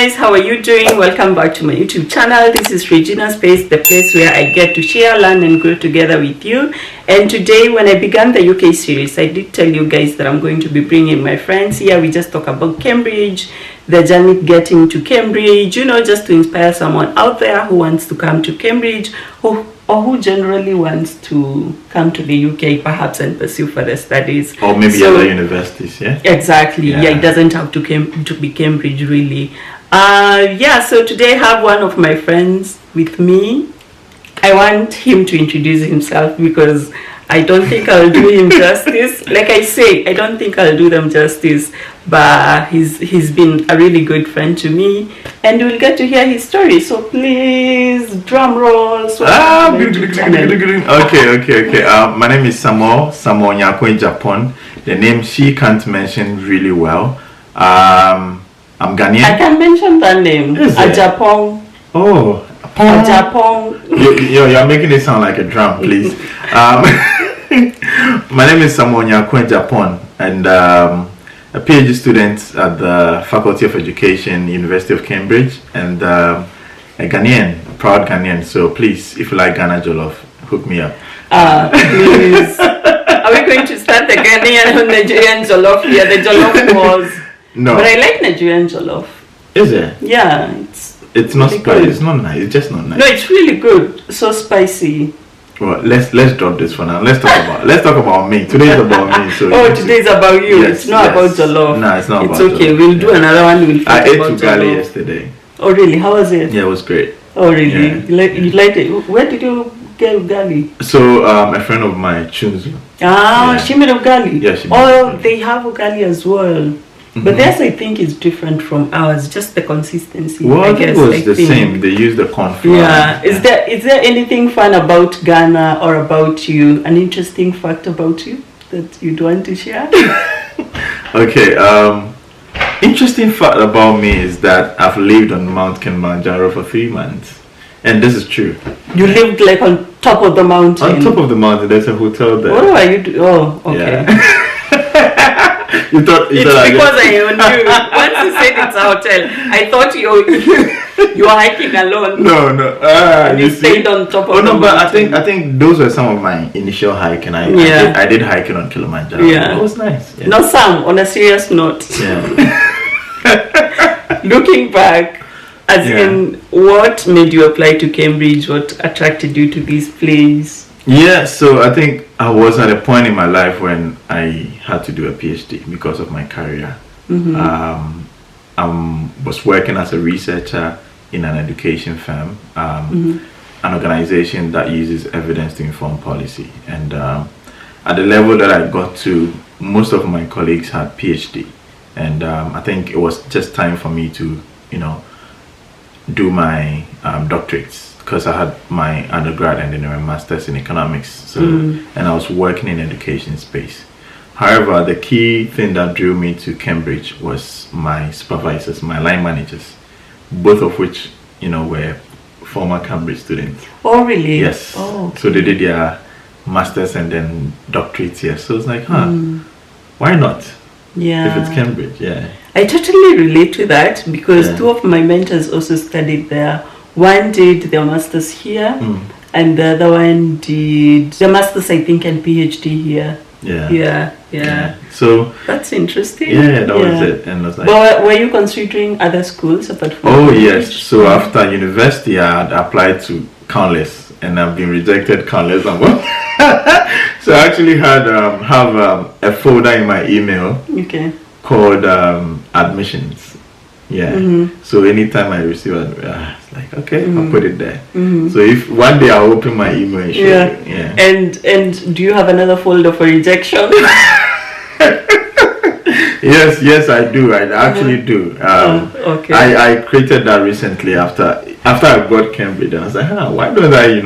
guys, how are you doing? Welcome back to my YouTube channel. This is Regina Space, the place where I get to share, learn and grow together with you. And today, when I began the UK series, I did tell you guys that I'm going to be bringing my friends here. We just talk about Cambridge, the journey getting to Cambridge, you know, just to inspire someone out there who wants to come to Cambridge or who generally wants to come to the UK perhaps and pursue further studies. Or maybe other universities, yeah? Exactly, yeah, it doesn't have to be Cambridge really. So today I have one of my friends with me. I want him to introduce himself because I don't think I'll do him justice. Like I say, I don't think I'll do them justice, but he's been a really good friend to me, and we'll get to hear his story. So please, drum roll. Okay. My name is Samuel Nyako in Japan. The name she can't mention really well. I'm Ghanaian. I can mention that name. Japan. Oh. Japan. You're making it sound like a drum, please. My name is Samuel Nyako in Japan, and a Ph.D. student at the Faculty of Education, University of Cambridge, and a Ghanaian, a proud Ghanaian. So please, if you like Ghana Jollof, hook me up. Please. Are we going to start the Ghanaian and Nigerian Jollof here? The Jollof was... No. But I like Nigerian Jollof. Is it? Yeah, it's not spicy. It's not nice. It's just not nice. No, it's really good. So spicy. Well, let's drop this for now. Let's talk about me. Today is about me. So today's about you. Yes, it's not about jollof. No, it's not. It's about okay. Jollof. We'll do another one. I ate ugali yesterday. Oh really? How was it? Yeah, it was great. Oh really? Yeah. You liked it? Where did you get ugali? So a friend of mine, Chunzu. She made ugali. Yeah, she made ugali. They have ugali as well. But theirs, I think, is different from ours. Just the consistency. Well, I guess it was the same. They use the corn flour. Yeah. Is there anything fun about Ghana or about you? An interesting fact about you that you'd want to share? Okay. Interesting fact about me is that I've lived on Mount Kilimanjaro for 3 months, and this is true. You lived like on top of the mountain. On top of the mountain, there's a hotel there. What are you doing? Oh, okay. Yeah. You thought it's because I knew. Once you said it's a hotel, I thought you were hiking alone. No. And you stayed on top of the mountain. But I think those were some of my initial hiking. I did hiking on Kilimanjaro. Yeah, it was nice. Yeah. Now, Sam, on a serious note. Yeah. Looking back, in what made you apply to Cambridge? What attracted you to this place? Yeah, so I think I was at a point in my life when I had to do a PhD because of my career. I was working as a researcher in an education firm, an organization that uses evidence to inform policy. And at the level that I got to, most of my colleagues had PhD. And I think it was just time for me to, do my doctorates. Because I had my undergrad and then my master's in economics, and I was working in education space. However, the key thing that drew me to Cambridge was my supervisors, my line managers, both of which, were former Cambridge students. Oh, really? Yes. Oh, okay. So they did their masters and then doctorates here. So it's like, why not? Yeah. If it's Cambridge, yeah. I totally relate to that because two of my mentors also studied there. One did their master's here, and the other one did the master's, I think, and PhD here. Yeah. So that's interesting. Yeah, that was it. And I was like, but were you considering other schools apart from? Oh yes. So after university, I had applied to countless, and I've been rejected countless number. So I actually had have a folder in my email. Okay. Called admissions. Yeah. So anytime I receive it, it's like, okay, I'll put it there. So if one day I'll open my email, yeah. And do you have another folder for rejection? Yes, I do. I actually do. Okay. I created that recently after I got Cambridge. I was like, why don't I,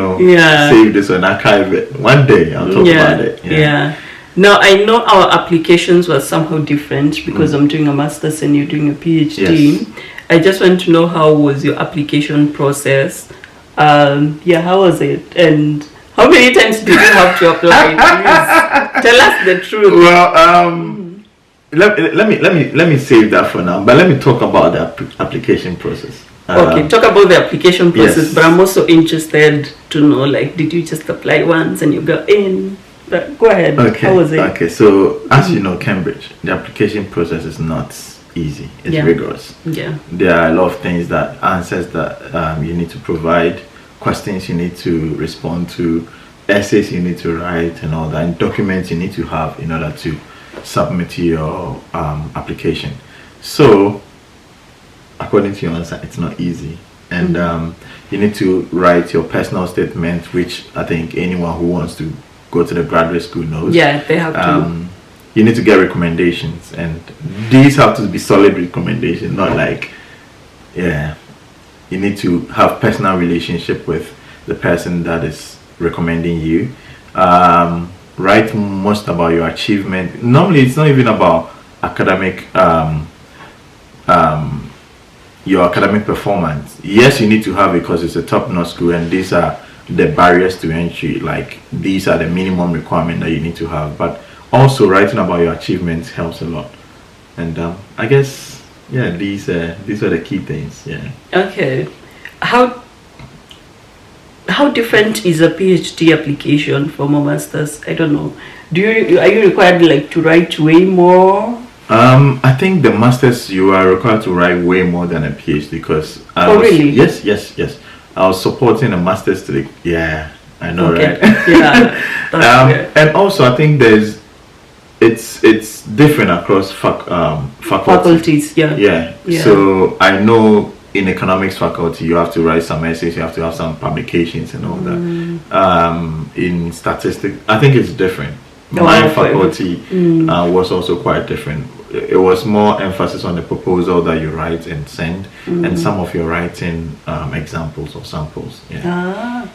save this and archive it? One day I'll talk about it. Yeah. Now, I know our applications were somehow different because I'm doing a master's and you're doing a PhD. Yes. I just want to know how was your application process? How was it? And how many times did you have to apply? Please tell us the truth. Well, let me save that for now. But let me talk about the application process. Okay, talk about the application process. Yes. But I'm also interested to know, like, did you just apply once and you got in? But go ahead. Okay. How was it? Okay. So as you know, Cambridge, the application process is not easy. It's rigorous. Yeah. There are a lot of things that answers that you need to provide, questions you need to respond to, essays you need to write, and all that, and documents you need to have in order to submit your application. So, according to your answer, it's not easy, and you need to write your personal statement, which I think anyone who wants to go to the graduate school knows. Yeah, they have to. You need to get recommendations, and these have to be solid recommendations, not like, you need to have personal relationship with the person that is recommending you. Write most about your achievement. Normally, it's not even about academic, your academic performance. Yes, you need to have it because it's a top-notch school, and these are the barriers to entry. Like, these are the minimum requirement that you need to have, but also writing about your achievements helps a lot. And I guess these are the key things. Okay, how different is a PhD application from a master's? I don't know. Are you required, like, to write way more? I think the masters you are required to write way more than a PhD, because really? Yes. I was supporting a master's degree. Yeah, I know, okay. Right? Yeah. And also I think it's different across faculties. Yeah. So I know in economics faculty you have to write some essays, you have to have some publications and all that. In statistics, I think it's different. My faculty was also quite different. It was more emphasis on the proposal that you write and send, and some of your writing examples or samples.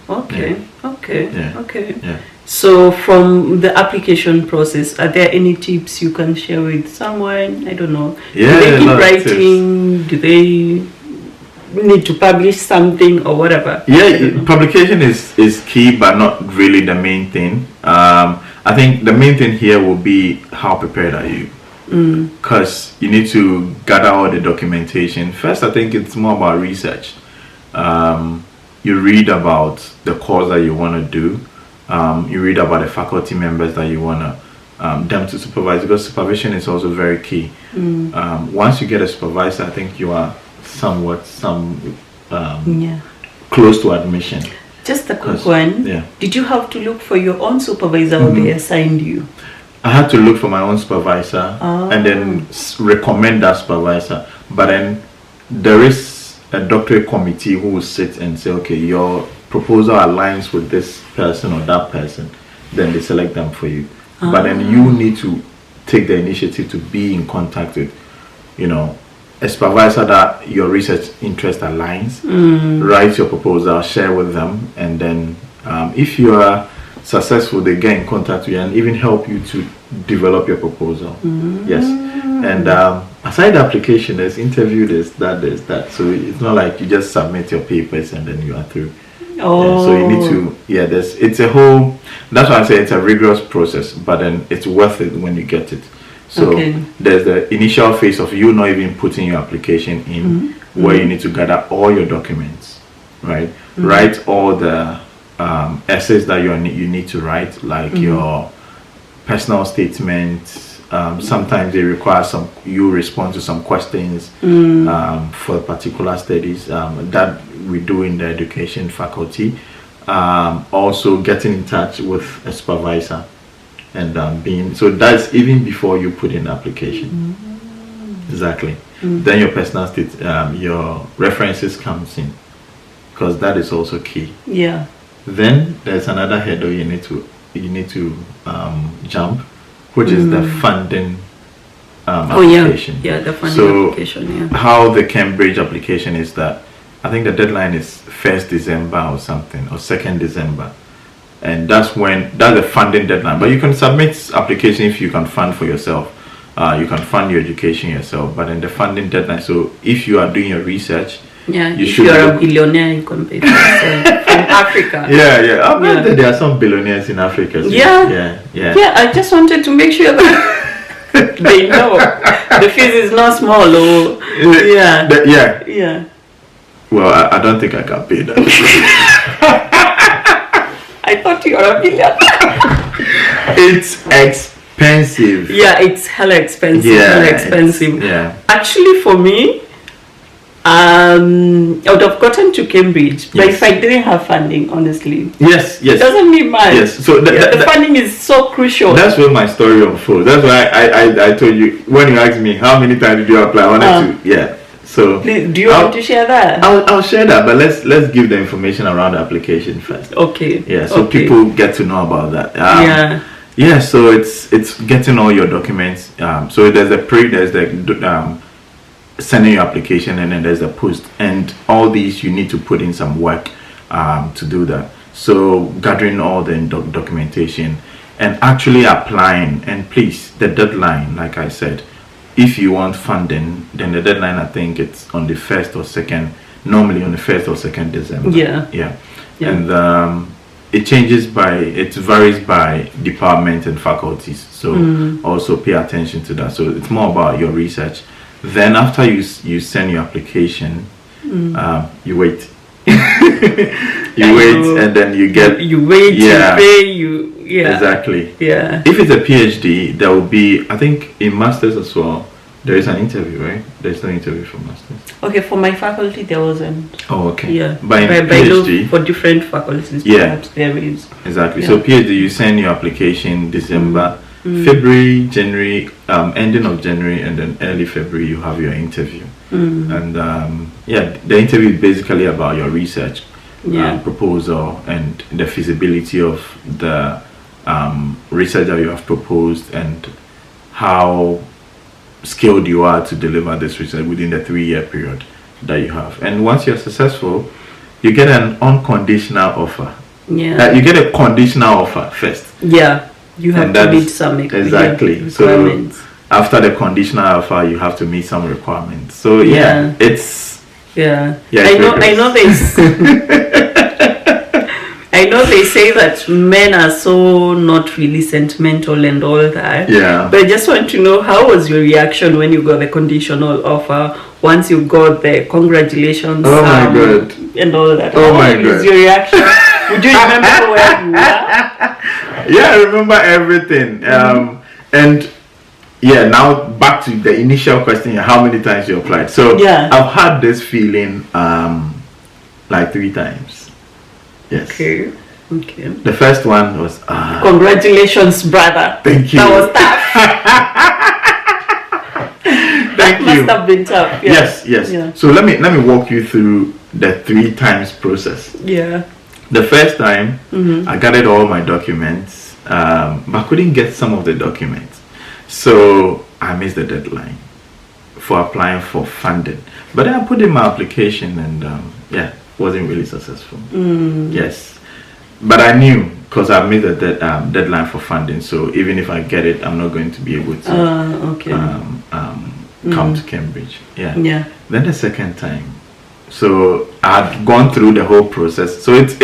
Okay. Yeah. So from the application process, are there any tips you can share with someone? I don't know. Yeah, do they keep writing? Do they need to publish something or whatever? Publication is key, but not really the main thing. I think the main thing here will be how prepared are you, because you need to gather all the documentation. First, I think it's more about research. You read about the course that you want to do. You read about the faculty members that you want them to supervise, because supervision is also very key. Once you get a supervisor, I think you are somewhat close to admission. Just a quick one. Yeah. Did you have to look for your own supervisor or they assigned you? I had to look for my own supervisor and then recommend that supervisor. But then there is a doctorate committee who will sit and say, okay, your proposal aligns with this person or that person. Then they select them for you. But then you need to take the initiative to be in contact with, a supervisor that your research interest aligns. Write your proposal, share with them, and then if you are successful, they get in contact with you and even help you to develop your proposal. Yes. And aside the application, there's interview, there's that. So it's not like you just submit your papers and then you are through. So you need to, it's a whole, that's why I say it's a rigorous process, but then it's worth it when you get it. So there's the initial phase of you not even putting your application in, where you need to gather all your documents, right? Write all the essays that you need to write, like your personal statements. Sometimes they require you respond to some questions for particular studies that we do in the education faculty. Also getting in touch with a supervisor and so that's even before you put in the application. Exactly. Then your personal your references comes in, because that is also key. Then there's another hurdle you need to jump, which is the funding application. The funding application. How the Cambridge application is that I think the deadline is 1st December or something, or 2nd December. And that's the funding deadline. But you can submit application if you can fund for yourself. You can fund your education yourself. But then the funding deadline, so if you are doing your research, if you're a billionaire, you can pay for yourself from Africa. I bet there are some billionaires in Africa. So I just wanted to make sure that They know the fees is not small. Oh, yeah. Yeah. Well, I don't think I can pay that. I thought you were a millionaire. It's expensive. Yeah, it's hella expensive. Yeah, hella expensive. Yeah. Actually, for me, I would have gotten to Cambridge, but Yes. if I didn't have funding, honestly, Yes. it doesn't mean much. Yes. So The funding is so crucial. that's where my story unfolds. That's why I told you when you asked me how many times did you apply, I wanted to. Yeah. So Please, do you want to share that? I'll share that, but let's give the information around the application first. Okay. Yeah. So okay. people get to know about that. Yeah. Yeah. So it's getting all your documents. So there's the sending your application, and then there's a post, and all these you need to put in some work to do that. So gathering all the documentation and actually applying. And please, the deadline, like I said, if you want funding, then the deadline, I think it's on the 1st or 2nd, normally on the 1st or 2nd December. Yeah. And it varies by department and faculties, so also pay attention to that. So it's more about your research. Then after you send your application, you wait. You wait, and then you get. You wait. Yeah. You pay. Yeah. Exactly. Yeah. If it's a PhD, there will be, I think, in masters as well. There is an interview, right? There's no interview for masters. Okay, for my faculty there wasn't. Oh, okay. Yeah. But in By PhD, for different faculties, Yeah. perhaps there is. exactly. Yeah. So PhD, you send your application December, February, January, ending of January, and then early February you have your interview. And the interview is basically about your research proposal and the feasibility of the research that you have proposed and how skilled you are to deliver this research within the 3-year period that you have. And once you're successful, you get an unconditional offer. Yeah. You get a conditional offer first. Yeah. You have And to that's- meet some exactly. requirements. So after the conditional offer, you have to meet some requirements. So it's Yeah. Yeah, I progress. know I know they say that men are so not really sentimental and all that. Yeah. But I just want to know, how was your reaction when you got the conditional offer? Once you got the congratulations, Oh my God. and all that. Oh my What was God. your reaction? Would you remember where you were? Yeah, I remember everything. And yeah, now back to the initial question: how many times you applied? So Yeah. I've had this feeling like 3 times. Yes. Okay. The first one was Congratulations, brother. thank you. That was tough. Thank you. Must have been tough. Yeah. Yes. Yeah. So let me walk you through the 3 times process. Yeah. The first time, I gathered all my documents, but I couldn't get some of the documents. So I missed the deadline for applying for funding. But then I put in my application and wasn't really successful. Yes. But I knew, because I missed the deadline for funding, so even if I get it, I'm not going to be able to come to Cambridge. Yeah. Yeah. Then the second time, so I'd gone through the whole process. So it's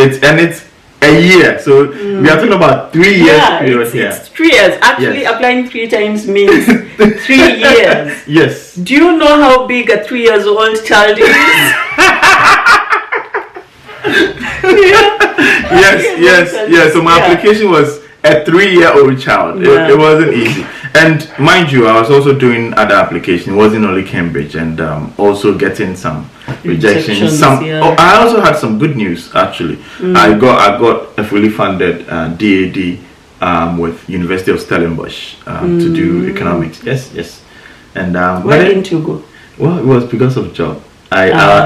a year. So we are talking about 3 years Yeah, period here. it's 3 years. Actually, Yes. applying 3 times means 3 years. Yes. Do you know how big a 3-year-old child is? Yes. So my application was a 3-year-old child. Yeah. It wasn't easy. And mind you, I was also doing other applications. It wasn't only Cambridge, and also getting some rejections. I also had some good news actually. I got a fully funded DAD with University of Stellenbosch to do economics. Yes. And Where didn't you go? Well, it was because of job. I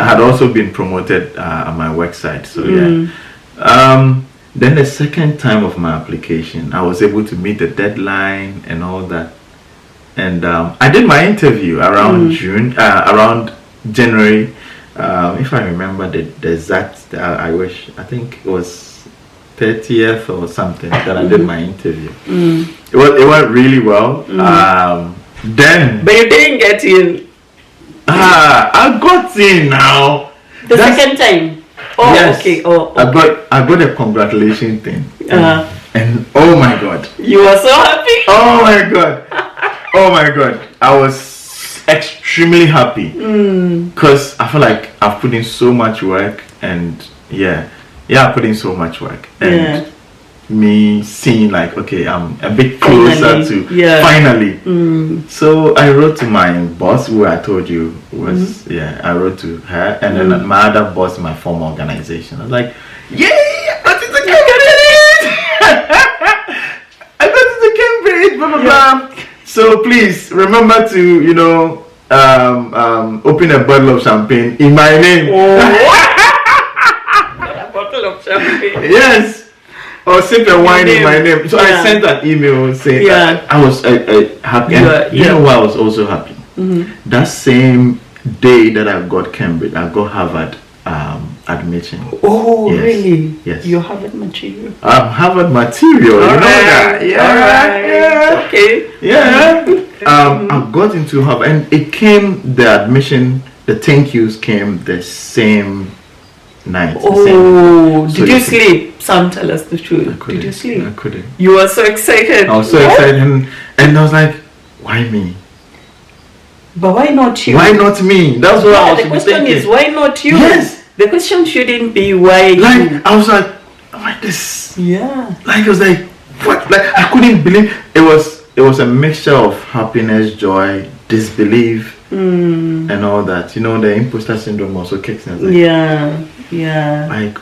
had also been promoted on my work site, so yeah. Then the second time of my application, I was able to meet the deadline and all that. And I did my interview around around January. If I remember the exact, I think it was 30th or something that I did my interview. It went really well. Then, but you didn't get in. I got in now. The second time. Oh, yes. okay. Oh, okay. I got a congratulation thing. And oh my God. You were so happy. Oh my God. Oh my God, I was extremely happy because I feel like I've put in so much work, and I put in so much work, and me seeing like, okay, I'm a bit closer to finally. So I wrote to my boss, who I told you was I wrote to her, and then my other boss in my former organization. I was like, yay, I got into Cambridge. I got into Cambridge, blah blah blah. So please remember to, you know, open a bottle of champagne in my name. A bottle of champagne. Yes. Or sip a wine in my name. So I sent an email saying that I was happy. And you know why I was also happy? That same day that I got Cambridge, I got Harvard admission. Oh, really? Yes. You're Harvard material. I'm Harvard material. You know that? Yeah. Okay. Yeah. I got into Harvard, and it came, the admission, the thank yous came the same night. Oh, did you sleep? Sam, tell us the truth. Did you sleep? I couldn't. You were so excited. I was so excited, and I was like, why me? But why not you? Why not me? That's what I was thinking. The question is, why not you? Yes. The question shouldn't be why you. I was like, why this? Yeah. Like, I was like, what? Like, I couldn't believe it was a mixture of happiness, joy, disbelief, and all that. You know, the imposter syndrome also kicks in. Like, yeah. Like,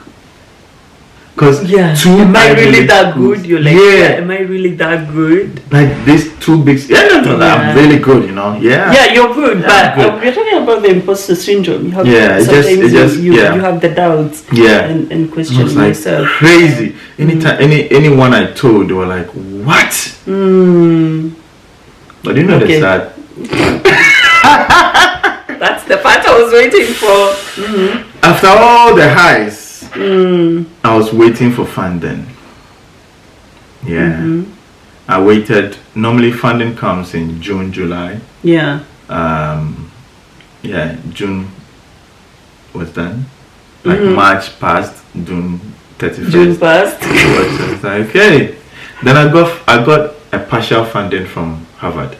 because am I really that good? You're like, am I really that good? Like these two big, I'm really good, you know. Yeah, you're good, but we're talking about the imposter syndrome. You have you have the doubts, and question like yourself. Crazy. Anytime, anyone I told, they were like, what? But you know the sad. That's the part I was waiting for. After all the highs, I was waiting for funding. I waited. Normally funding comes in June, July. June was done. Like March passed, June 31st. June passed. It's like, okay. Then I got a partial funding from Harvard.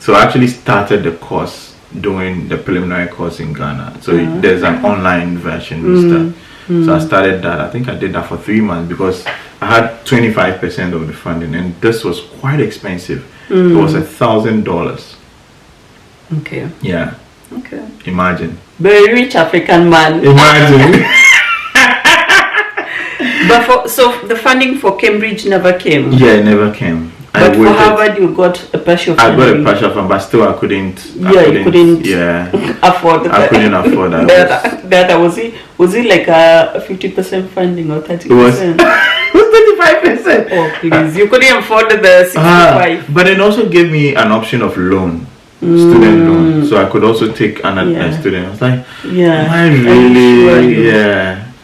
So I actually started the course, doing the preliminary course in Ghana. So there's an online version we start. So I started that. I think I did that for 3 months because I had 25% of the funding, and this was quite expensive. It was $1,000. Okay. Yeah. Okay. Imagine. Very rich African man. Imagine. But so the funding for Cambridge never came. Yeah, it never came. But for Harvard, you got a partial funding. I got a partial funding, but still I couldn't. You couldn't. Afford that. I couldn't afford that. That was it like a 50% funding or 30%? It was 35%. Oh please, you couldn't afford the 65. But it also gave me an option of loan, student loan, so I could also take a student. I was like, am I really?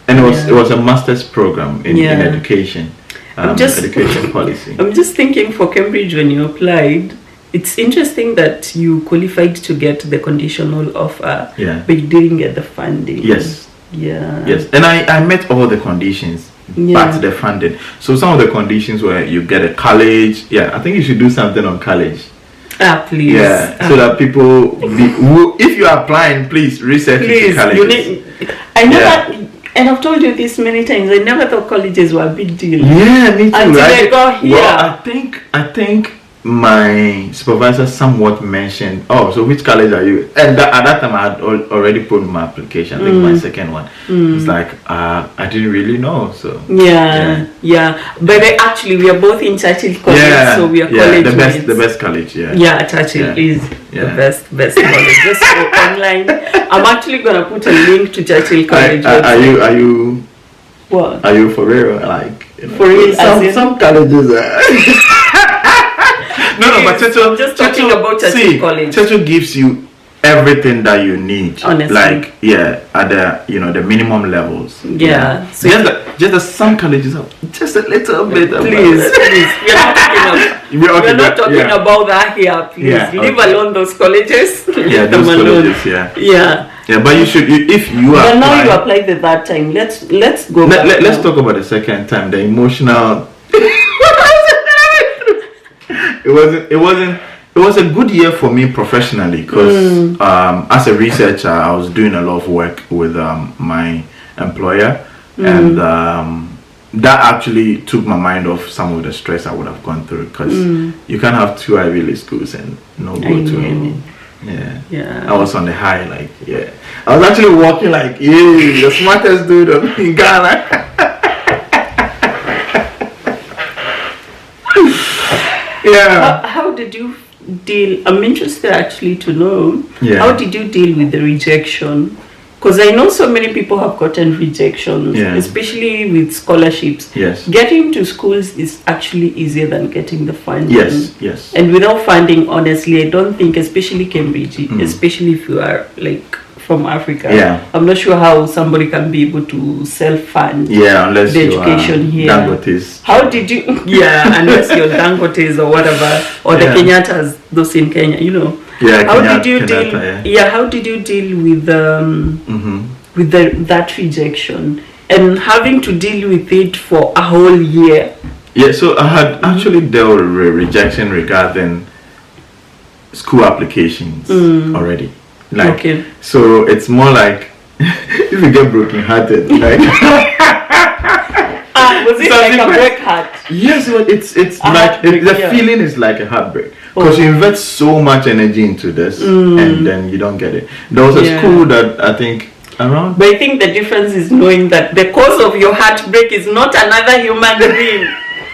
And it was a master's program in education. Education policy. I'm just thinking for Cambridge when you applied, it's interesting that you qualified to get the conditional offer, but you didn't get the funding. Yes. And I met all the conditions, but the funding. So some of the conditions were you get a college. I think you should do something on college. Please. So that people, if you are applying, please research into colleges. I know that. And I've told you this many times. I never thought colleges were a big deal. Yeah, me too. Until I got here. Well, I think my supervisor somewhat mentioned, so which college are you? And at that time, I had already put in my application. I think my second one. It's like I didn't really know. So But actually, we are both in Churchill College, so we are college mates. The best college. Churchill is the best college. Just go online. I'm actually gonna put a link to Churchill College. Are you? What? Are you for real? Like for real? Some colleges. No, but Churchill, I'm just talking about Churchill College. Churchill gives you everything that you need. Honestly. Like, at the the minimum levels. So just that some colleges are just a little bit. Please. We're not talking about that here. Please leave alone those colleges. Those colleges. But you should, if you are. But now you applied at that time. Let's go. Let's talk about the second time. The emotional. It It was a good year for me professionally because as a researcher, I was doing a lot of work with my employer, and that actually took my mind off some of the stress I would have gone through, because you can't have 2 Ivy League schools and no go to. Yeah. I was on the high, like, I was actually walking like, the smartest dude in Ghana. How did you deal? I'm interested actually to know. How did you deal with the rejection? Because I know so many people have gotten rejections, especially with scholarships. Getting to schools is actually easier than getting the funding. Yes. And without funding, honestly, I don't think, especially Cambridge, especially if you are like from Africa, I'm not sure how somebody can be able to self-fund unless the education here. Dangotes. How did you? Unless you're Dangotes or whatever, or the Kenyatas, those in Kenya, you know. How did you deal? How did you deal with that rejection and having to deal with it for a whole year? So I had actually dealt with rejection regarding school applications already. Like, so it's more like if you get broken-hearted, like. Was it like a break heart? Yes, it's like the feeling is like a heartbreak, because you invest so much energy into this and then you don't get it. There was a school that I think around. But I think the difference is knowing that the cause of your heartbreak is not another human being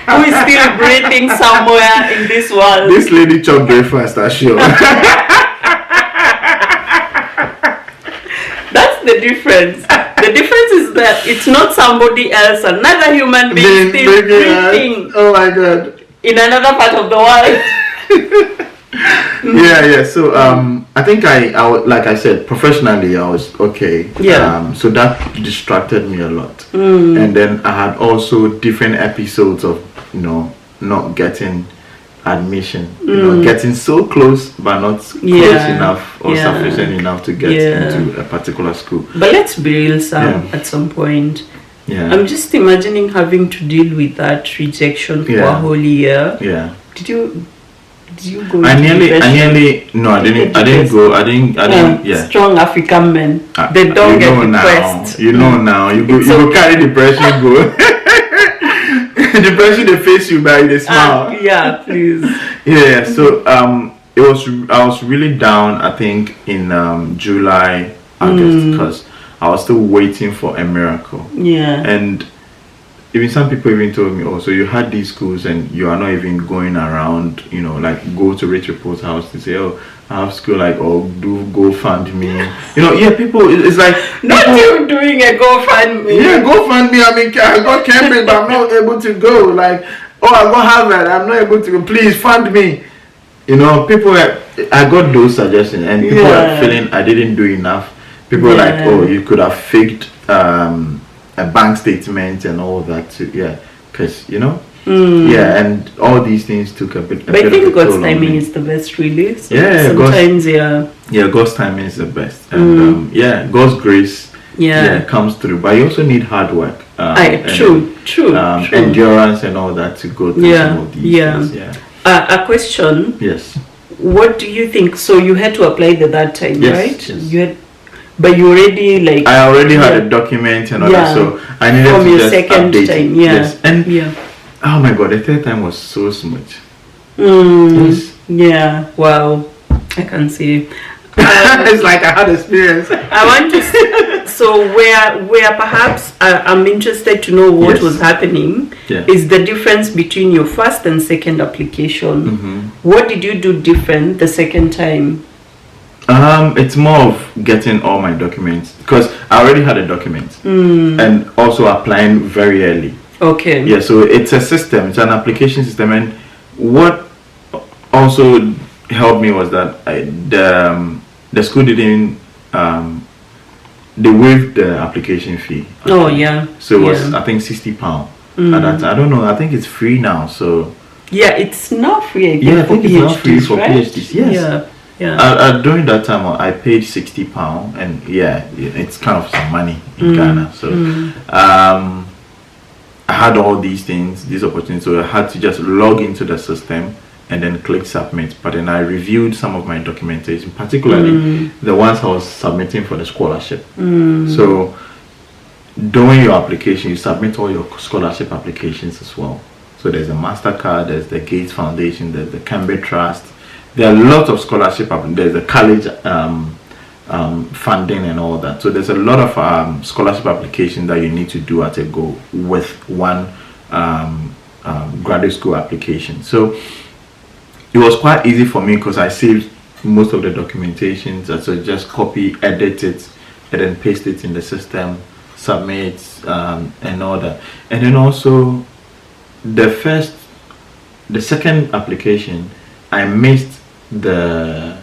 who is still breathing somewhere in this world. This lady chopped breakfast, I'm sure. That's the difference. The difference is that it's not somebody else, another human being still breathing. Oh my God. In another part of the world. So I think I like I said, professionally I was okay. So that distracted me a lot. And then I had also different episodes of not getting admission, getting so close but not close enough or sufficient enough to get into a particular school. But let's be real, Sam, at some point. I'm just imagining having to deal with that rejection for a whole year. Did you go? I didn't go. Strong African men, they don't get depressed. Now you go carry depression, go. Depression, they face you by the smile. Please. So I was really down, I think, in July, August, because I was still waiting for a miracle. And even some people even told me, so you had these schools and you are not even going around, like go to Rich Report's house to say, I have school, like, do GoFundMe. People, it's like. Not you doing a GoFundMe. GoFundMe. I mean, I got Cambridge, but I'm not able to go. Like, I got Harvard, I'm not able to go. Please fund me. People, I got those suggestions, and people are feeling I didn't do enough. People are like, you could have faked a bank statement and all that too. Because, and all these things took a bit. But I think God's timing is the best, really. Sometimes, God's timing is the best, and God's grace, comes through. But you also need hard work, true, endurance, and all that to go through some of these things. A question. Yes. What do you think? So you had to apply that time, right? Yes. But you already I already had a document and all that, so I needed from to your just second update time, it. Yes. And oh my God, the third time was so smooth. Yes. Wow, I can see. It's like I had experience. I want to so where perhaps I'm interested to know what was happening is the difference between your first and second application. What did you do different the second time? It's more of getting all my documents, because I already had a document, and also applying very early. Okay. So it's a system, it's an application system, and what also helped me was that the school didn't they waived the application fee. Oh yeah. So it was I think £60 at that time. I don't know. I think it's free now. So it's not free. I think it's not free for PhDs. Yes. During that time, I paid £60, and it's kind of some money in Ghana. So I had all these things, these opportunities. So I had to just log into the system and then clicked submit. But then I reviewed some of my documentation, particularly the ones I was submitting for the scholarship. So during your application, you submit all your scholarship applications as well. So there's a MasterCard, there's the Gates Foundation, there's the Cambridge Trust. There are lots of scholarship. There's the college funding and all that. So there's a lot of scholarship application that you need to do at a go with one graduate school application. So it was quite easy for me because I saved most of the documentation. So just copy, edit it, and then paste it in the system, submit, and all that. And then also the second application, I missed the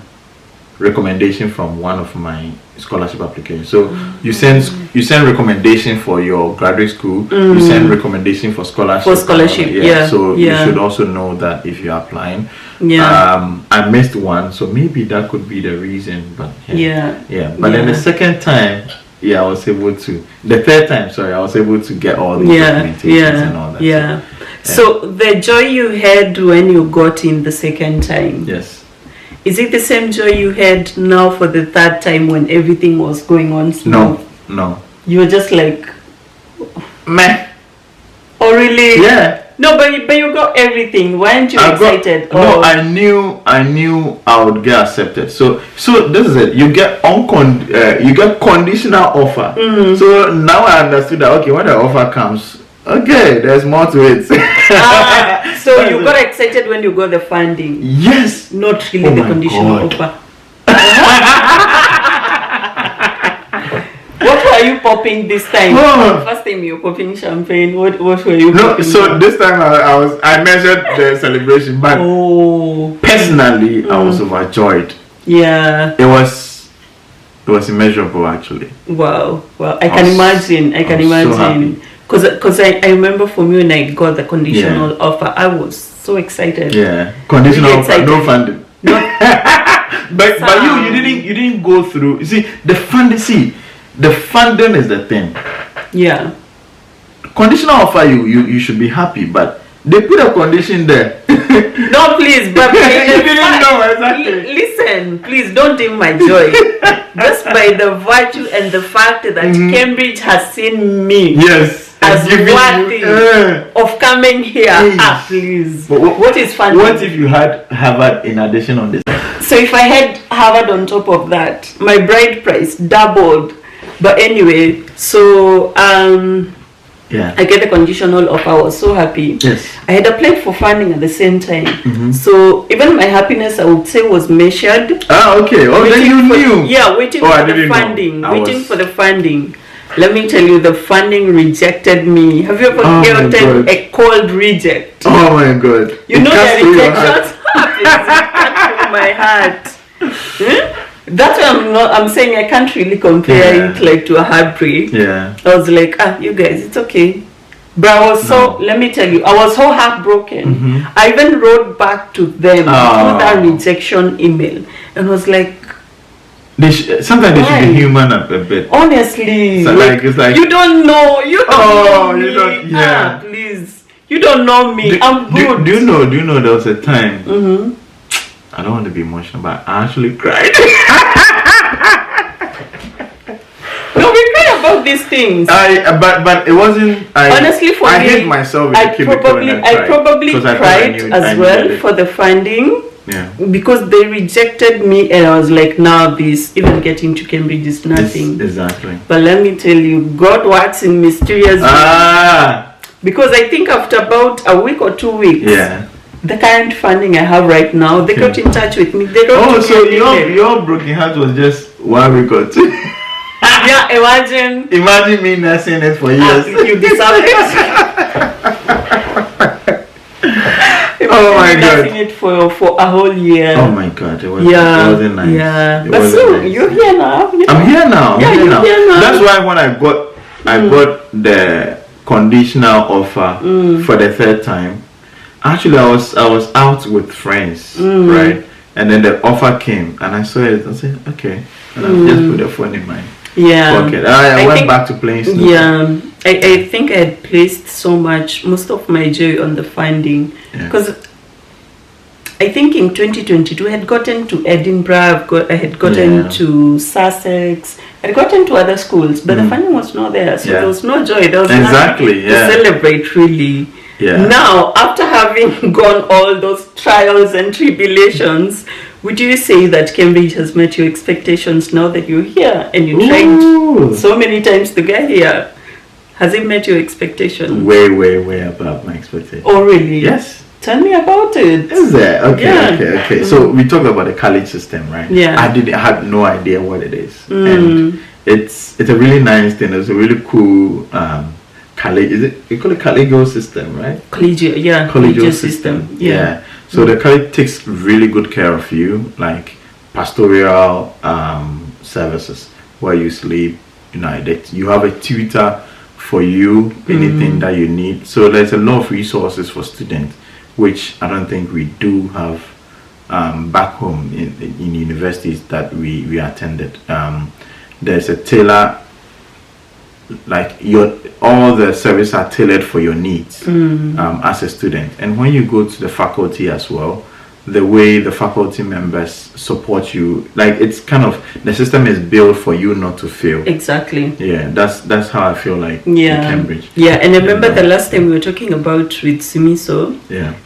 recommendation from one of my scholarship applications. So you send recommendation for your graduate school, you send recommendation for scholarship. For scholarship, yeah. So you should also know that if you're applying. I missed one, so maybe that could be the reason. But But then the second time, I was able to. The third time, sorry, I was able to get all the documentations and all that. So the joy you had when you got in the second time. Yes. Is it the same joy you had now for the third time when everything was going on smooth? No. You were just like, meh. Oh really? Yeah. No, but you got everything. Weren't you excited? No, I knew I would get accepted. So this is it. You get you get conditional offer. So now I understood that. Okay, when the offer comes, okay, there's more to it. So you got excited when you got the funding? Yes. Not really the conditional offer. What were you popping this time? First time you were popping champagne. What were you popping? So this time I measured the celebration, but personally I was overjoyed. Yeah. It was immeasurable actually. Wow. I can imagine. So because I remember for me when I got the conditional offer, I was so excited. Yeah. Conditional really offer, no funding. But you didn't go through. You see, the funding is the thing. Yeah. Conditional offer, you should be happy, but they put a condition there. No, please, but you didn't know exactly. Listen, please don't dim my joy. Just by the virtue and the fact that Cambridge has seen me. Yes. As worthy of coming here. Please. But what is fun? What if you had Harvard in addition on this? So if I had Harvard on top of that, my bride price doubled. But anyway, so I get the conditional offer. I was so happy. Yes. I had applied for funding at the same time. So even my happiness, I would say, was measured. Okay. Oh, then you knew. Yeah, waiting for the funding. Waiting for the funding. Let me tell you, the funding rejected me. Have you ever gotten a cold reject? Oh my God. You know the rejection happens in my heart. That's why I'm saying I can't really compare it like to a heartbreak. Yeah. I was like, you guys, it's okay. But I was let me tell you, I was so heartbroken. I even wrote back to them through that rejection email and was like, sometimes they should be human a bit. Honestly, so it's like you don't know. You don't know me. You don't, please. You don't know me. I'm good. Do you know there was a time? I don't want to be emotional, but I actually cried. No, we cry about these things. But it wasn't. Honestly, for me, I hate myself. I probably cried as well for the funding. Yeah. Because they rejected me and I was like, now this, even getting to Cambridge is nothing. Exactly. But let me tell you, God works in mysterious ways. Because I think after about a week or 2 weeks, the current funding I have right now, they got in touch with me. They wrote so your broken heart was just 1 week or 2. Yeah, imagine me nursing it for years. You deserve it. Oh my God! It for a whole year. Oh my God! It wasn't nice. Yeah, but so nice. You're here now. I'm here now. Yeah, you're here now. That's why when I got the conditional offer for the third time. Actually, I was out with friends, right? And then the offer came, and I saw it. I said, okay, and I just put the phone in my pocket. I went back to playing snooker. Yeah. I think I had placed most of my joy on the funding because I think in 2022 I had gotten to Edinburgh, I had gotten to Sussex, I had gotten to other schools, but the funding was not there, so there was no joy. There was nothing to celebrate, really. Yeah. Now, after having gone all those trials and tribulations, would you say that Cambridge has met your expectations now that you're here and you tried so many times to get here? Has it met your expectations? Way, way, way above my expectations. Oh, really? Yes. Tell me about it. Is there? Okay. So we talked about the college system, right? Yeah. I had no idea what it is, and it's a really nice thing. It's a really cool college. Is it? You call it collegial system, right? Collegial system. Yeah. So the college takes really good care of you, like pastoral services, where you sleep. You have a tutor for you, anything that you need. So there's a lot of resources for students, which I don't think we do have back home in universities that we attended. There's a tailor, like all the services are tailored for your needs as a student. And when you go to the faculty as well, the way the faculty members support you, like it's kind of, the system is built for you not to fail. Exactly. Yeah, that's how I feel like in Cambridge. Yeah, and I remember the last time we were talking about with Simiso,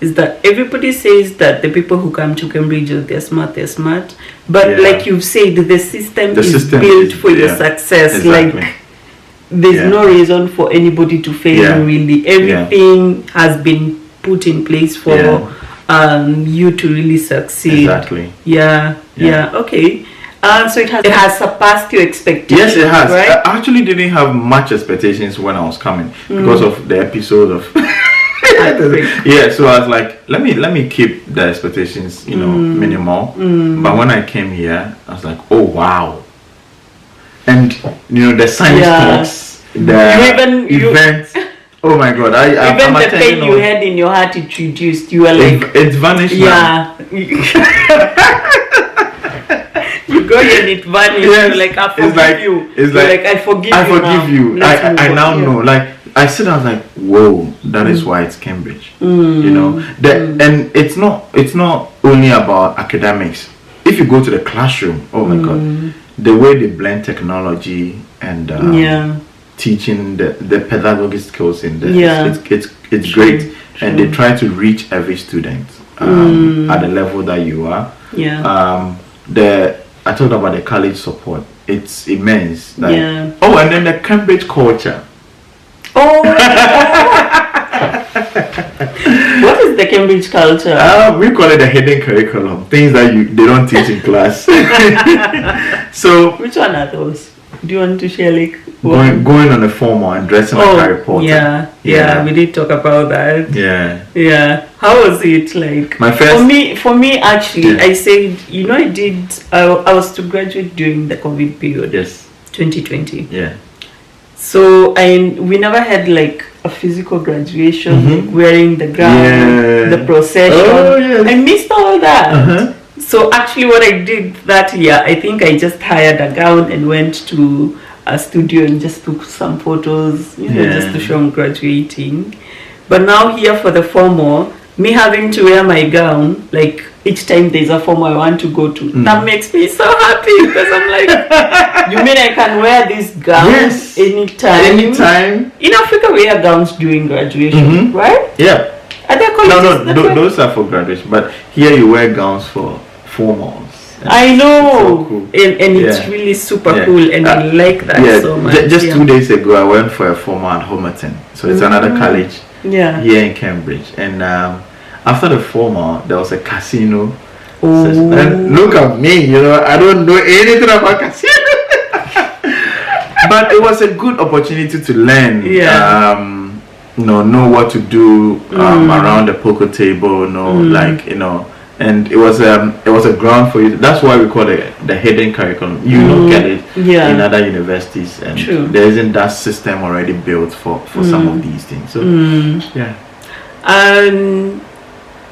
is that everybody says that the people who come to Cambridge, they're smart, but like you've said, the system is built for your success. Exactly. Like there's no reason for anybody to fail, really. Everything has been put in place for you to really succeed. Exactly. Yeah. Okay. So it has surpassed your expectations. Yes, it has. Right? I actually didn't have much expectations when I was coming because of the episode of so I was like, let me keep the expectations, minimal. But when I came here, I was like, oh wow. And the science talks, the events. Oh my God! I'm the pain you had in your heart, it reduced. You were like, it's vanished. Yeah. You go and it vanished. Yes. You're like, I forgive you. It's like I forgive you. I now know. Like I said, I was like, whoa, that is why it's Cambridge. And it's not only about academics. If you go to the classroom, oh my God, the way they blend technology and teaching the pedagogic skills in there, it's great. And they try to reach every student at the level that you are. I talked about the college support. It's immense. Like, and then the Cambridge culture. What is the Cambridge culture? We call it the hidden curriculum. Things that they don't teach in class. So which one are those? Do you want to share, like going on a formal and dressing like Harry Potter? Yeah, we did talk about that. Yeah. How was it like? My first for me actually, I said, I was to graduate during the COVID period. Yes. 2020. Yeah. So we never had like a physical graduation, like wearing the gown, the procession. I missed all that. So actually what I did that year, I think I just hired a gown and went to a studio and just took some photos, just to show I'm graduating. But now here for the formal, me having to wear my gown, like each time there's a formal I want to go to, that makes me so happy because I'm like, you mean I can wear this gown anytime? In Africa we wear gowns during graduation, right? Yeah. Are there colleges those are for graduation, but here you wear gowns for formals. I know, so cool. and it's really super cool, and I like that so much. Just 2 days ago, I went for a formal at Homerton, so it's another college here in Cambridge. And after the formal, there was a casino. And look at me, I don't know anything about casino. But it was a good opportunity to learn. Know what to do around the poker table. And it was a ground for you. That's why we call it the hidden curriculum. You don't get it in other universities, and there isn't that system already built for some of these things. So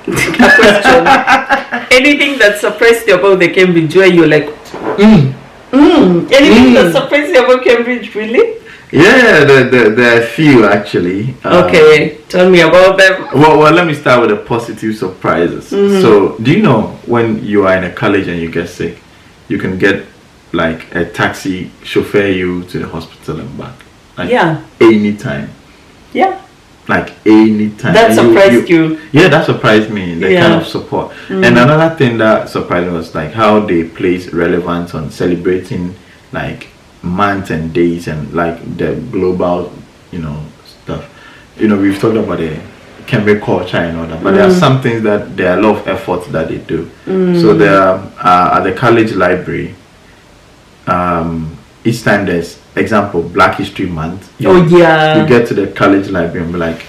a question: anything that surprised you about the Cambridge where you're like, Anything that surprised you about Cambridge, really? Yeah, there are a few actually. Okay, tell me about them. Well, let me start with the positive surprises. So, do you know when you are in a college and you get sick, you can get like a taxi chauffeur you to the hospital and back? Like, anytime. Yeah. Like anytime. That surprised you? Yeah, that surprised me. The kind of support. And another thing that surprised me was like how they place relevance on celebrating like months and days and like the global, stuff. We've talked about the Cambridge culture and all that, but there are some things that there are a lot of efforts that they do. So there at the college library, each time there's example Black History Month, you get to the college library and be like,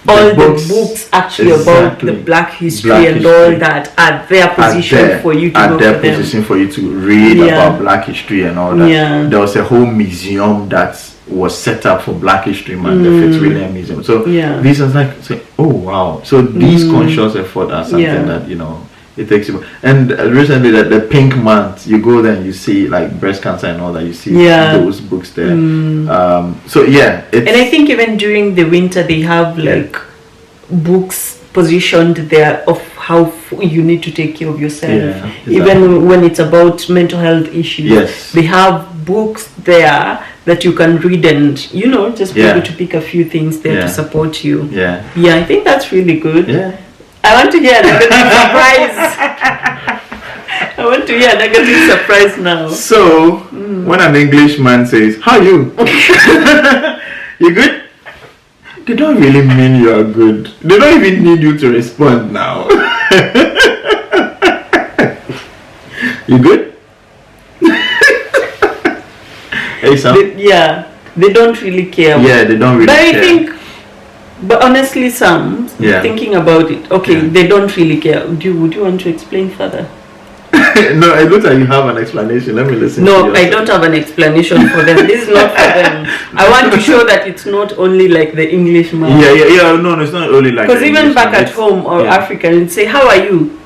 all the books actually about the Black history and all that at their position for you to at their position for you to read about Black history and all that. There was a whole museum that was set up for Black History Month, the Fitzwilliam Museum. So this was like, oh wow. So these conscious effort are something that it takes you. And recently, the Pink Month, you go there and you see like breast cancer and all that. You see those books there. And I think even during the winter, they have like books positioned there of how you need to take care of yourself. Yeah, exactly. Even when it's about mental health issues, they have books there that you can read and just be able to pick a few things there to support you. Yeah, I think that's really good. Yeah. I want to hear a negative surprise. I want to hear a negative surprise now. So, when an Englishman says, "How are you?" You good? They don't really mean you are good. They don't even need you to respond now. You good? Hey, Sam. They don't really care. Yeah, they don't really care. But honestly, Sam, thinking about it, they don't really care. Would you want to explain further? No, it looks like you have an explanation. Let me listen. No, I don't have an explanation for them. This is not for them. I want to show that it's not only like the Englishman. No, it's not only like. Because even back at home or Africa, and say, "How are you?"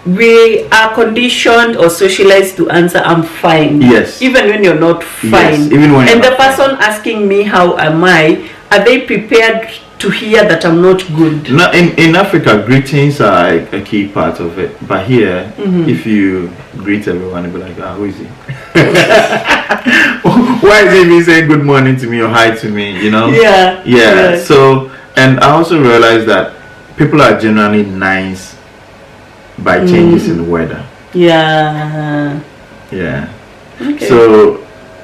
We are conditioned or socialized to answer, "I'm fine." Yes. Even when you're not fine. Yes. Even when. And the person asking me, "How am I?" Are they prepared to hear that I'm not good? No, in Africa, greetings are a key part of it. But here, if you greet everyone, you'll be like, who is he? Why is he even saying good morning to me or hi to me? Yeah. So, and I also realized that people are generally nice by changes in the weather. Yeah. Okay. So,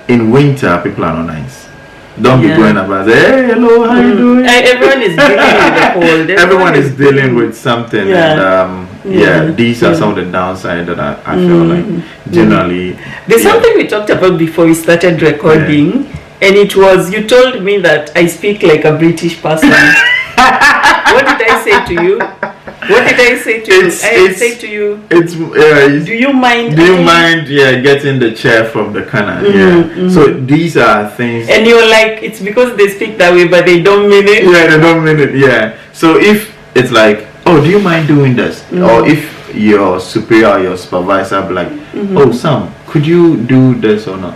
in winter, people are not nice. Don't be going about hey, hello, how you doing? Everyone is dealing with the cold. Everyone is dealing with something, and these are some of the downsides that I feel like generally. There's something we talked about before we started recording, and it was you told me that I speak like a British person. What did I say to you? What did I say to you? I say to you. Do you mind? Do you mind? Getting the chair from the corner. So these are things. And you're like, it's because they speak that way, but they don't mean it. Yeah, they don't mean it. Yeah. So if it's like, oh, do you mind doing this? Or if your superior or your supervisor be like, oh, Sam, could you do this or not?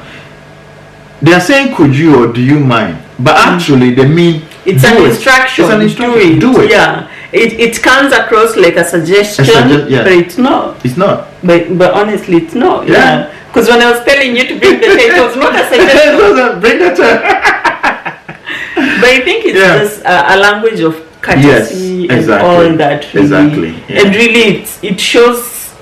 They are saying, could you or do you mind? But actually, they mean it's an instruction. It's an instruction. Do it. Yeah. It comes across like a suggestion, but it's not. It's not. But honestly, it's not. Yeah. Because when I was telling you to bring the chair, it was not a suggestion. It wasn't bring the chair. But I think it's just a language of courtesy and all that. Really. Exactly. Yeah. And really, it shows.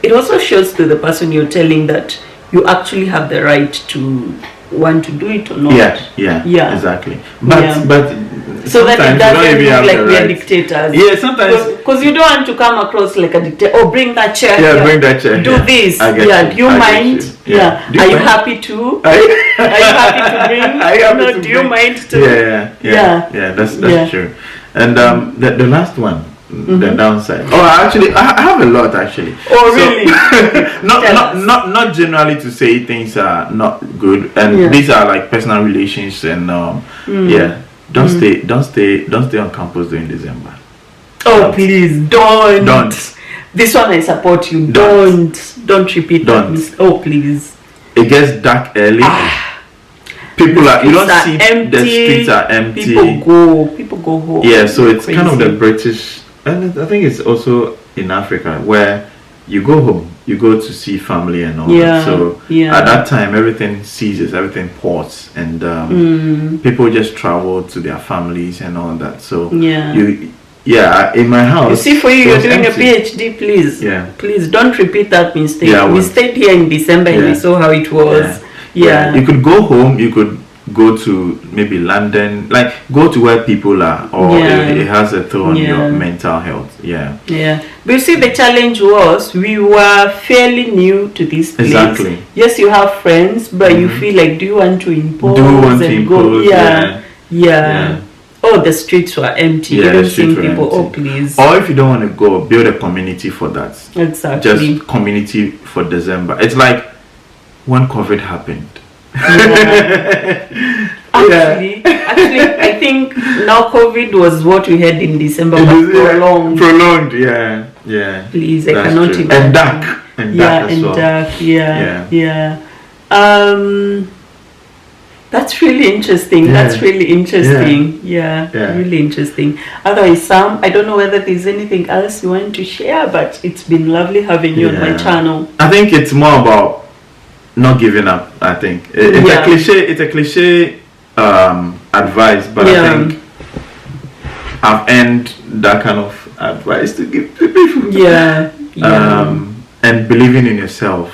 It also shows to the person you're telling that you actually have the right to want to do it or not. Yeah. Exactly. But so that it doesn't look like we are dictators. Yeah, sometimes because you don't want to come across like a dictator. Oh, bring that chair. Yeah, bring that chair. Do this. Do you mind? Are you happy to? Are you happy to bring? Do you mind to? Yeah. That's true. And the last one. The downside. Oh, actually, I have a lot actually. Oh, really? Not generally to say things are not good, and these are like personal relations, and don't stay on campus during December. Oh, please don't. This one I support you. Don't repeat that. Oh, please. it gets dark early. People are, you don't see empty. the streets are empty. People go home. Yeah, so it's Crazy. kind of the British, and I think it's also in Africa where you go home, you go to see family and all that. So at that time, everything ceases, everything pauses, and people just travel to their families and all that. So in my house. You see, for you're doing empty. a PhD, please. Yeah. Please don't repeat that mistake. Yeah, we stayed here in December and we saw how it was. Yeah. You could go home, you could go to maybe London, like go to where people are, or it has a toll on your mental health. Yeah. But you see, the challenge was we were fairly new to this place. Exactly. Yes, you have friends, but you feel like, do you want to impose? Go? Yeah. Oh, the streets were empty. Yeah, you don't see people. Oh, please. Or if you don't want to go, build a community for that. Exactly. Just community for December. It's like when COVID happened. Actually, I think now COVID was what we had in December, but prolonged. Prolonged, yeah. Please, I cannot true. imagine. And dark. And dark as well. That's really interesting. That's really interesting. Really interesting. Otherwise, Sam, I don't know whether there's anything else you want to share, but it's been lovely having you on my channel. I think it's more about not giving up. I think it's a cliche advice, but I think I've earned that kind of advice to give to people. And believing in yourself,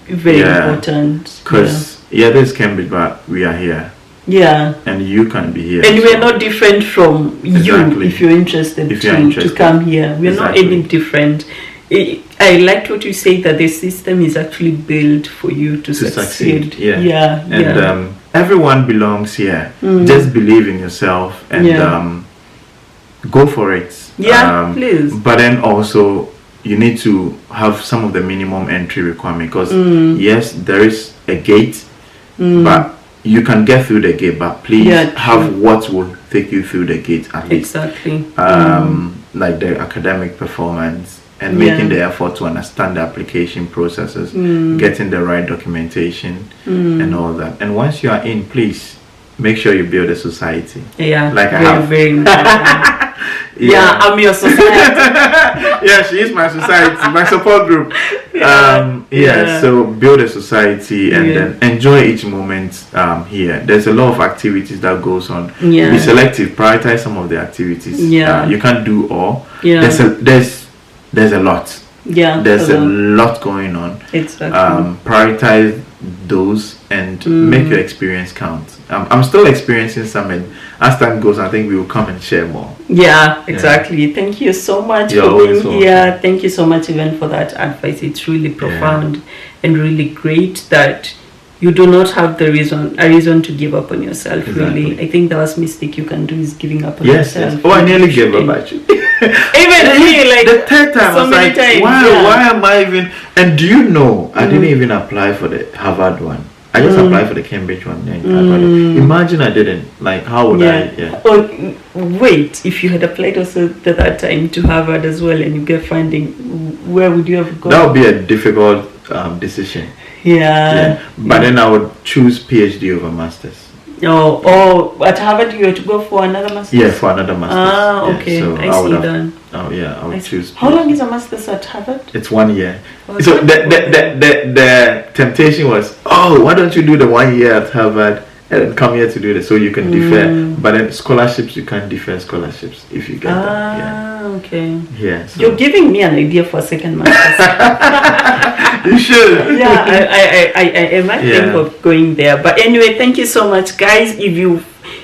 very important. Because this Cambridge, but we are here. And you can be here. And we're not different from you if you're interested to come here. We're not any different. I liked what you say, that the system is actually built for you to succeed. And everyone belongs here. Just believe in yourself and go for it. Please. But then also you need to have some of the minimum entry requirement, because yes, there is a gate, but you can get through the gate, but please have what will take you through the gate at least. Exactly. Like the academic performance, and making the effort to understand the application processes, getting the right documentation and all that. And once you are in, please make sure you build a society. Like I have. Very important. I'm your society. She is my society, my support group. So build a society and then enjoy each moment here. There's a lot of activities that goes on. Be selective, prioritize some of the activities. You can't do all. There's a lot. There's a lot going on. Exactly. Prioritize those and make your experience count. I'm still experiencing some, and as time goes, I think we will come and share more. Exactly. Thank you so much for being here. Thank you so much even for that advice. It's really profound and really great that you do not have a reason to give up on yourself. Really, I think the worst mistake you can do is giving up on yourself. I nearly gave up actually. Even me, like the third time, so I was many like, times, why am I even? And do you know, I didn't even apply for the Harvard one. I just applied for the Cambridge one. Then I got it. Imagine I didn't. Like, how would I? Oh, wait, if you had applied also at that time to Harvard as well, and you get funding, where would you have gone? That would be a difficult decision. But then I would choose PhD over masters. At Harvard you had to go for another master's? For another master's. Okay. So I see that. I would choose. How long is a master's at Harvard? It's 1 year. So the temptation was, why don't you do the 1 year at Harvard and come here to do this, so you can defer. But then scholarships, you can't defer scholarships if you get that. Okay. So. You're giving me an idea for a second master's. You should. I might think of going there. But anyway, thank you so much, guys.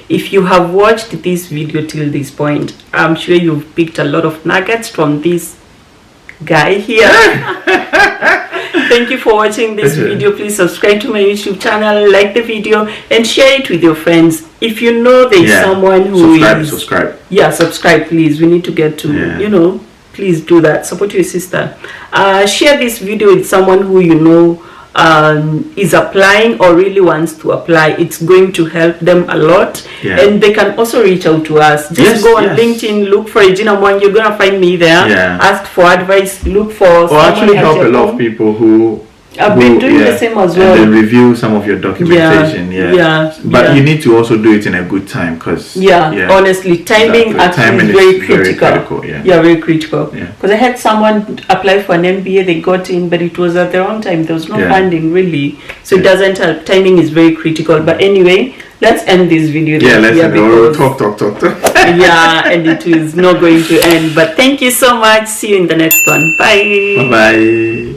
If you have watched this video till this point, I'm sure you've picked a lot of nuggets from this guy here. Thank you for watching this video. Please subscribe to my YouTube channel, like the video, and share it with your friends. If you know there's someone who subscribe. Subscribe, please. We need to get to, please do that. Support your sister. Share this video with someone who you know is applying or really wants to apply. It's going to help them a lot. And they can also reach out to us. Just go on LinkedIn, look for Regina Mwangi. You're gonna find me there. Ask for advice, look for or actually help a lot of people who I've been doing the same as well. And then review some of your documentation. But you need to also do it in a good time, because honestly, timing actually is very critical. Very critical. Because I had someone apply for an MBA, they got in, but it was at the wrong time. There was no funding really, so it doesn't help. Timing is very critical. But anyway, let's end this video. Let's end. Talk. And it is not going to end. But thank you so much. See you in the next one. Bye. Bye.